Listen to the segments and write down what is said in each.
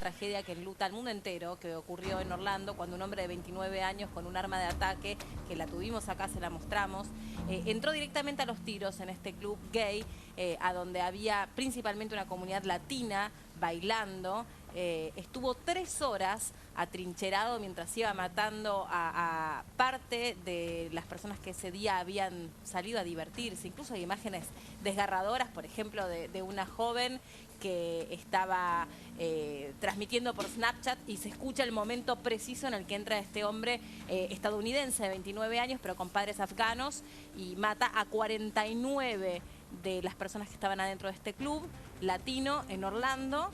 tragedia que enluta al mundo entero, que ocurrió en Orlando cuando un hombre de 29 años con un arma de ataque, que la tuvimos acá, se la mostramos, entró directamente a los tiros en este club gay, a donde había principalmente una comunidad latina bailando. Estuvo 3 horas atrincherado mientras iba matando a parte de las personas que ese día habían salido a divertirse. Incluso hay imágenes desgarradoras, por ejemplo, de una joven que estaba transmitiendo por Snapchat y se escucha el momento preciso en el que entra este hombre estadounidense de 29 años, pero con padres afganos, y mata a 49 de las personas que estaban adentro de este club latino en Orlando.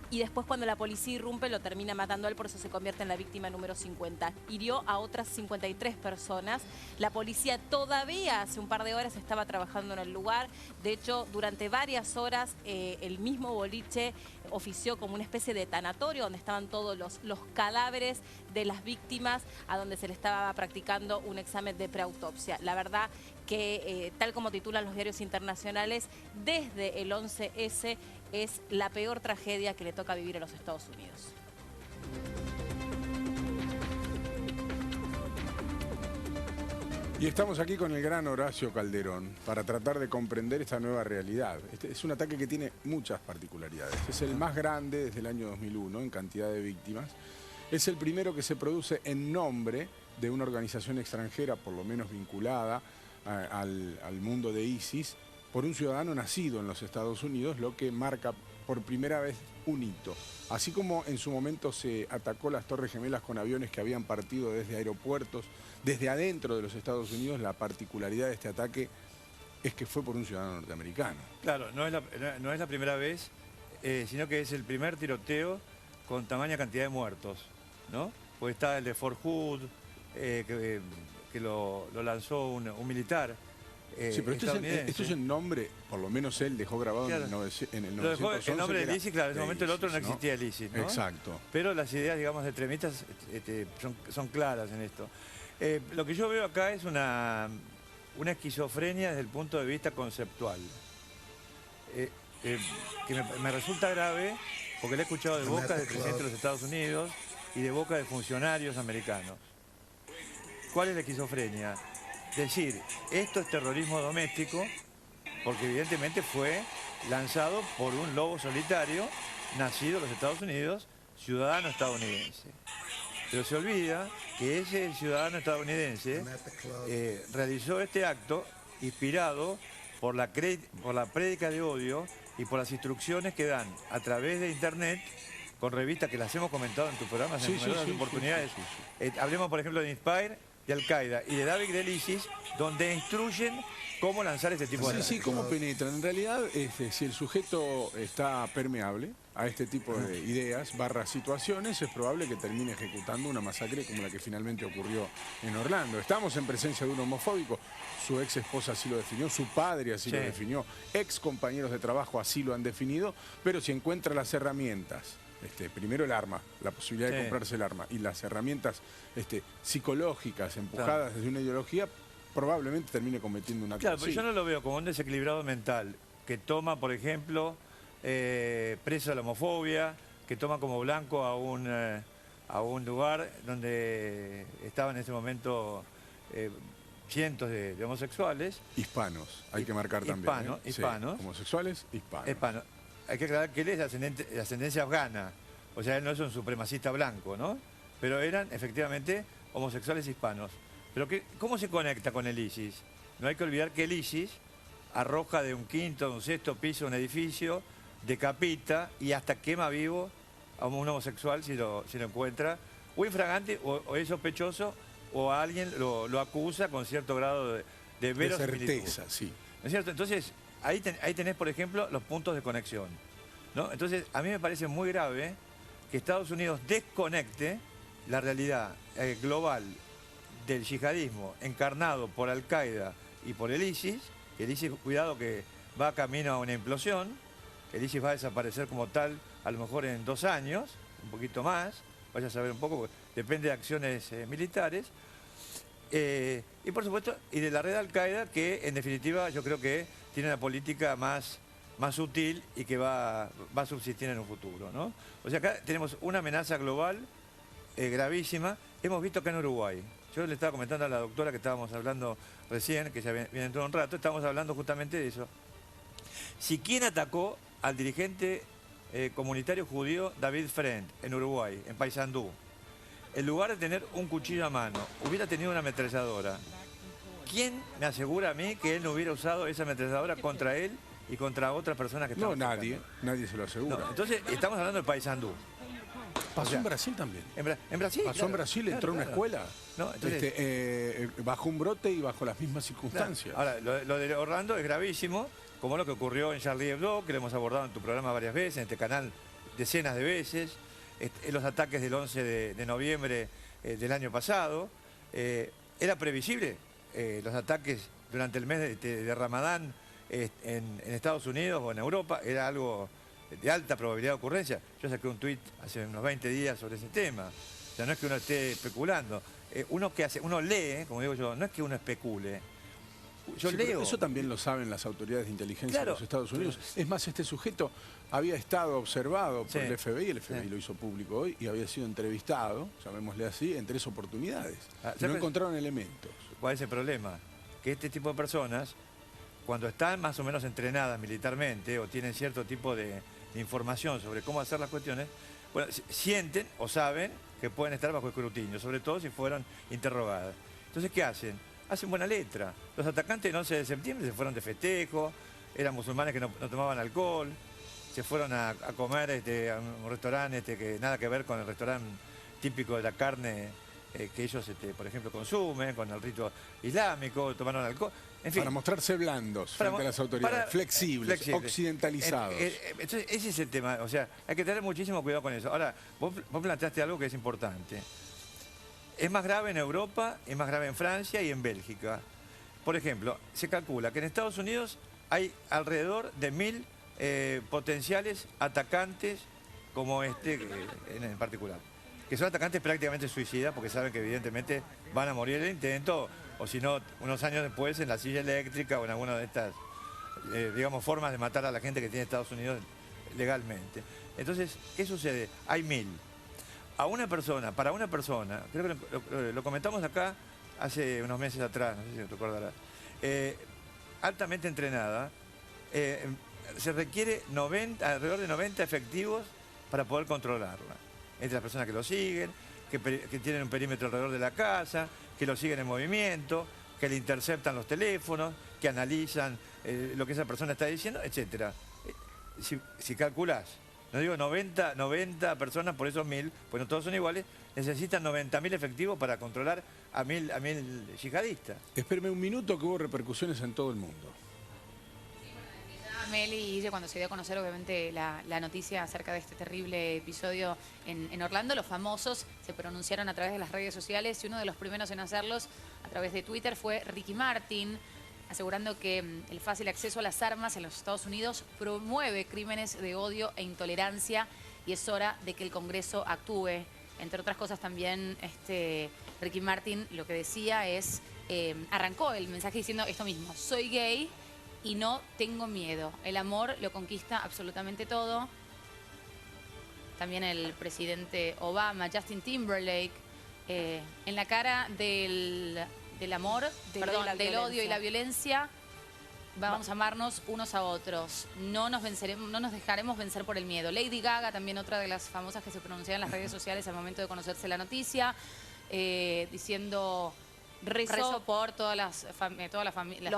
Y después, cuando la policía irrumpe, lo termina matando a él, por eso se convierte en la víctima número 50. Hirió a otras 53 personas. La policía todavía hace un par de horas estaba trabajando en el lugar. De hecho, durante varias horas el mismo boliche ofició como una especie de tanatorio donde estaban todos los cadáveres de las víctimas, a donde se le estaba practicando un examen de preautopsia. La verdad que, tal como titulan los diarios internacionales, desde el 11S es la peor tragedia que le toca vivir a los Estados Unidos. Y estamos aquí con el gran Horacio Calderón para tratar de comprender esta nueva realidad. Este es un ataque que tiene muchas particularidades. Es el más grande desde el año 2001 en cantidad de víctimas. Es el primero que se produce en nombre de una organización extranjera, por lo menos vinculada al mundo de ISIS, por un ciudadano nacido en los Estados Unidos, lo que marca por primera vez un hito. Así como en su momento se atacó las Torres Gemelas con aviones que habían partido desde aeropuertos, desde adentro de los Estados Unidos, la particularidad de este ataque es que fue por un ciudadano norteamericano. Claro, no es la primera vez, sino que es el primer tiroteo con tamaña cantidad de muertos, ¿no? Pues está el de Fort Hood, que lo lanzó un militar. Sí, pero esto es en nombre, por lo menos él dejó grabado claro, en el 911. En nombre del ISIS, claro, en ese momento el otro no existía el ISIS, ¿no? Exacto. Pero las ideas, digamos, de extremistas son claras en esto. Lo que yo veo acá es una esquizofrenia desde el punto de vista conceptual. Que me resulta grave porque le he escuchado de boca de presidentes de los Estados Unidos y de boca de funcionarios americanos. ¿Cuál es la esquizofrenia? Decir, esto es terrorismo doméstico, porque evidentemente fue lanzado por un lobo solitario, nacido en los Estados Unidos, ciudadano estadounidense. Pero se olvida que ese ciudadano estadounidense realizó este acto inspirado por la prédica de odio y por las instrucciones que dan a través de Internet, con revistas que las hemos comentado en tus programas en numerosas oportunidades. Hablemos, por ejemplo, de Inspire, de Al-Qaeda y de David del ISIS, donde instruyen cómo lanzar este tipo de ataques. Sí, cómo penetran. En realidad, si el sujeto está permeable a este tipo de ideas, situaciones, es probable que termine ejecutando una masacre como la que finalmente ocurrió en Orlando. Estamos en presencia de un homofóbico, su ex esposa así lo definió, su padre así lo definió, ex compañeros de trabajo así lo han definido, pero si encuentra las herramientas, primero el arma, la posibilidad de comprarse el arma, y las herramientas psicológicas empujadas desde una ideología, probablemente termine cometiendo un acto. Claro, pero yo no lo veo como un desequilibrado mental que toma, por ejemplo, preso de la homofobia, que toma como blanco a un lugar donde estaban en ese momento cientos de homosexuales. Hispanos, hay que marcar también. Hispanos. Homosexuales, hispanos. Hay que aclarar que él es de ascendencia afgana, o sea, él no es un supremacista blanco, ¿no? Pero eran efectivamente homosexuales hispanos. Pero ¿cómo se conecta con el ISIS? No hay que olvidar que el ISIS arroja de un quinto, de un sexto piso un edificio, decapita y hasta quema vivo a un homosexual si lo encuentra, o infragante, o es sospechoso, o a alguien lo acusa con cierto grado de verosimilitud. De certeza, sí. ¿No es cierto? Entonces, ahí tenés, por ejemplo, los puntos de conexión, ¿no? Entonces, a mí me parece muy grave que Estados Unidos desconecte la realidad global del yihadismo encarnado por Al-Qaeda y por el ISIS. El ISIS, cuidado, que va camino a una implosión. El ISIS va a desaparecer como tal a lo mejor en 2 años, un poquito más, vaya a saber un poco, depende de acciones militares. Y por supuesto, y de la red Al-Qaeda, que en definitiva yo creo que tiene una política más más sutil y que va a subsistir en un futuro, ¿no? O sea, acá tenemos una amenaza global gravísima. Hemos visto acá en Uruguay. Yo le estaba comentando a la doctora que estábamos hablando recién, que ya viene dentro de un rato, estábamos hablando justamente de eso. Si quién atacó al dirigente comunitario judío David Friend en Uruguay, en Paysandú, en lugar de tener un cuchillo a mano, hubiera tenido una ametralladora, ¿quién me asegura a mí que él no hubiera usado esa ametralladora contra él y contra otras personas que estaban No, nadie se lo asegura. No, entonces, estamos hablando de Paysandú. Pasó O sea, en Brasil también. En Brasil. Pasó claro, en Brasil, claro, entró a una claro. escuela. No, entonces, Bajo un brote y bajo las mismas circunstancias. Ahora, lo de Orlando es gravísimo, como lo que ocurrió en Charlie Hebdo, que lo hemos abordado en tu programa varias veces, en este canal decenas de veces, los ataques del 11 de noviembre del año pasado. Era previsible los ataques durante el mes de Ramadán en Estados Unidos o en Europa, era algo de alta probabilidad de ocurrencia. Yo saqué un tuit hace unos 20 días sobre ese tema. O sea, no es que uno esté especulando. Uno lee, como digo yo, no es que uno especule. Yo Sí, leo. eso también lo saben las autoridades de inteligencia Claro. de los Estados Unidos. Es más, este sujeto había estado observado por Sí. el FBI, el FBI Sí. lo hizo público hoy, y había sido entrevistado, llamémosle así, en 3 oportunidades. Ah, No ¿sabes? encontraron elementos. ¿Cuál es el problema? Que este tipo de personas, cuando están más o menos entrenadas militarmente o tienen cierto tipo de información sobre cómo hacer las cuestiones, bueno, sienten o saben que pueden estar bajo escrutinio, sobre todo si fueron interrogadas. Entonces, ¿qué hacen? Hacen buena letra. Los atacantes del 11 de septiembre se fueron de festejo, eran musulmanes que no tomaban alcohol, se fueron a comer a un restaurante que nada que ver con el restaurante típico de la carne que ellos, por ejemplo, consumen, con el rito islámico, tomaron alcohol. En fin, Para mostrarse blandos frente a las autoridades, flexibles, occidentalizados. Entonces, ese es el tema. O sea, hay que tener muchísimo cuidado con eso. Ahora, vos planteaste algo que es importante. Es más grave en Europa, es más grave en Francia y en Bélgica. Por ejemplo, se calcula que en Estados Unidos hay alrededor de 1000 potenciales atacantes como en particular. Que son atacantes prácticamente suicidas porque saben que evidentemente van a morir en el intento o si no, unos años después en la silla eléctrica o en alguna de estas, digamos, formas de matar a la gente que tiene Estados Unidos legalmente. Entonces, ¿qué sucede? Hay 1000. Para una persona, creo que lo comentamos acá hace unos meses atrás, no sé si te acordarás, altamente entrenada, se requiere alrededor de 90 efectivos para poder controlarla. Entre las personas que lo siguen, que tienen un perímetro alrededor de la casa, que lo siguen en movimiento, que le interceptan los teléfonos, que analizan lo que esa persona está diciendo, etc. Si calculás, no digo 90 personas por esos 1000, pues no todos son iguales, necesitan 90.000 efectivos para controlar a 1000 yihadistas. Espérame un minuto que hubo repercusiones en todo el mundo. Meli y Guille, cuando se dio a conocer obviamente la noticia acerca de este terrible episodio en Orlando, los famosos se pronunciaron a través de las redes sociales y uno de los primeros en hacerlos a través de Twitter fue Ricky Martin, asegurando que el fácil acceso a las armas en los Estados Unidos promueve crímenes de odio e intolerancia y es hora de que el Congreso actúe. Entre otras cosas también Ricky Martin lo que decía es, arrancó el mensaje diciendo esto mismo: soy gay y no tengo miedo. El amor lo conquista absolutamente todo. También el presidente Obama, Justin Timberlake, en la cara del amor, del odio y la violencia, vamos a amarnos unos a otros. No nos dejaremos vencer por el miedo. Lady Gaga, también otra de las famosas que se pronunciaron en las redes sociales al momento de conocerse la noticia, diciendo: rezo por todas las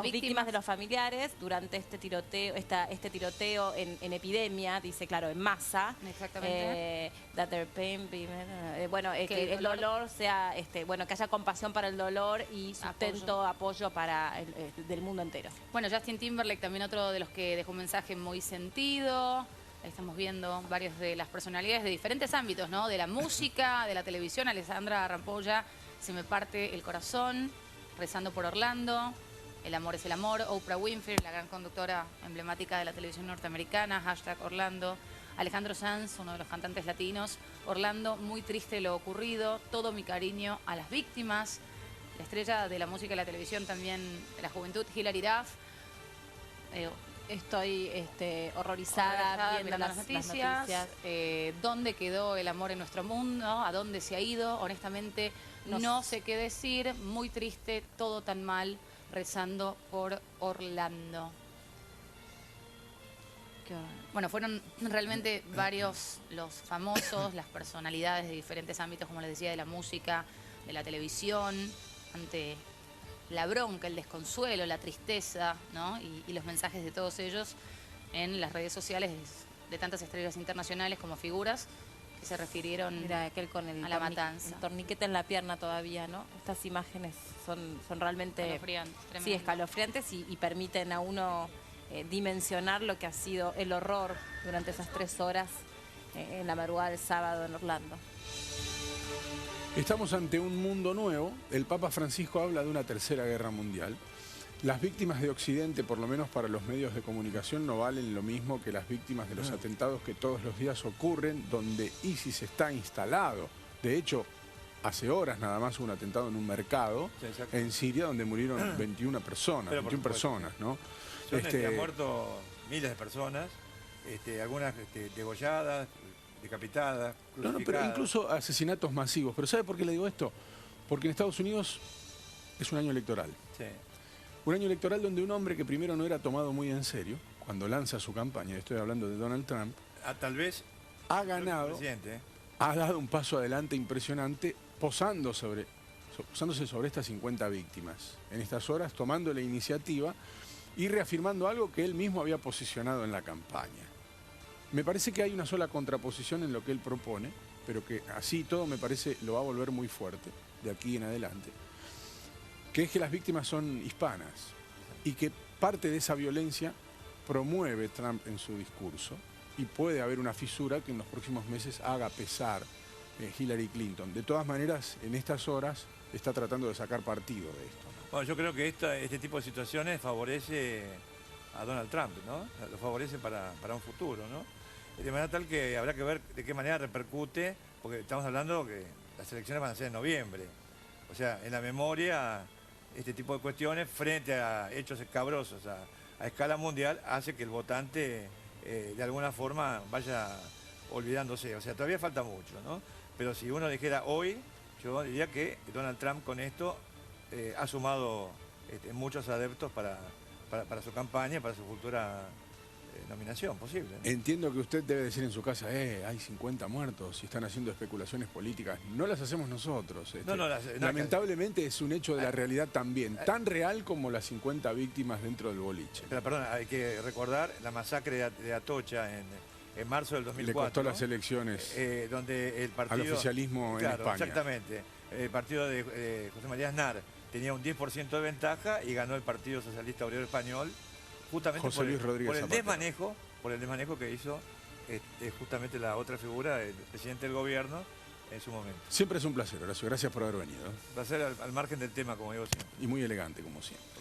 víctimas de los familiares durante este tiroteo en epidemia, dice, claro, en masa. Exactamente. That their pain be, bueno, que el dolor sea, bueno, que haya compasión para el dolor y sustento, apoyo para del mundo entero. Bueno, Justin Timberlake también otro de los que dejó un mensaje muy sentido. Ahí estamos viendo varias de las personalidades de diferentes ámbitos, ¿no? De la música, de la televisión. Alessandra Rampolla, se me parte el corazón, rezando por Orlando. El amor es el amor. Oprah Winfrey, la gran conductora emblemática de la televisión norteamericana, #Orlando. Alejandro Sanz, uno de los cantantes latinos. Orlando, muy triste lo ocurrido. Todo mi cariño a las víctimas. La estrella de la música y la televisión también de la juventud, Hilary Duff. Estoy horrorizada viendo mirando las noticias. ¿Dónde quedó el amor en nuestro mundo? ¿A dónde se ha ido? Honestamente, no sé qué decir. Muy triste, todo tan mal, rezando por Orlando. Bueno, fueron realmente varios los famosos, las personalidades de diferentes ámbitos, como les decía, de la música, de la televisión, ante la bronca, el desconsuelo, la tristeza, ¿no? Y los mensajes de todos ellos en las redes sociales de tantas estrellas internacionales como figuras que se refirieron Mira, aquel con a la matanza. el torniquete en la pierna todavía, ¿no? Estas imágenes son realmente Escalofriantes, sí, tremendo. escalofriantes y permiten a uno dimensionar lo que ha sido el horror durante esas 3 horas en la madrugada del sábado en Orlando. Estamos ante un mundo nuevo. El Papa Francisco habla de una tercera guerra mundial. Las víctimas de Occidente, por lo menos para los medios de comunicación, no valen lo mismo que las víctimas de los atentados que todos los días ocurren, donde ISIS está instalado. De hecho, hace horas nada más hubo un atentado en un mercado en Siria donde murieron 21 personas, 21 personas, ¿no? Han muerto miles de personas, algunas degolladas, decapitadas, No, pero incluso asesinatos masivos. ¿Pero sabe por qué le digo esto? Porque en Estados Unidos es un año electoral. Sí. Un año electoral donde un hombre que primero no era tomado muy en serio, cuando lanza su campaña, estoy hablando de Donald Trump, tal vez ha ganado, ha dado un paso adelante impresionante posándose sobre estas 50 víctimas. En estas horas, tomando la iniciativa y reafirmando algo que él mismo había posicionado en la campaña. Me parece que hay una sola contraposición en lo que él propone, pero que así todo me parece lo va a volver muy fuerte de aquí en adelante, que es que las víctimas son hispanas y que parte de esa violencia promueve Trump en su discurso y puede haber una fisura que en los próximos meses haga pesar Hillary Clinton. De todas maneras, en estas horas está tratando de sacar partido de esto. Bueno, yo creo que este tipo de situaciones favorece a Donald Trump, ¿no? Lo favorece para un futuro, ¿no? De manera tal que habrá que ver de qué manera repercute, porque estamos hablando que las elecciones van a ser en noviembre. O sea, en la memoria, este tipo de cuestiones, frente a hechos escabrosos a escala mundial, hace que el votante de alguna forma vaya olvidándose. O sea, todavía falta mucho, ¿no? Pero si uno dijera hoy, yo diría que Donald Trump con esto ha sumado muchos adeptos para su campaña, para su futura nominación posible, ¿no? Entiendo que usted debe decir en su casa, hay 50 muertos y están haciendo especulaciones políticas. No las hacemos nosotros. Lamentablemente es un hecho de la realidad también, tan real como las 50 víctimas dentro del boliche. Pero, perdón, hay que recordar la masacre de Atocha en marzo del 2004. Le costó las elecciones donde el partido, al oficialismo en España. Exactamente. El partido de José María Aznar tenía un 10% de ventaja y ganó el Partido Socialista Obrero Español justamente por el desmanejo que hizo justamente la otra figura, el presidente del gobierno, en su momento. Siempre es un placer, Horacio. Gracias por haber venido. Un placer al margen del tema, como digo siempre. Y muy elegante, como siempre.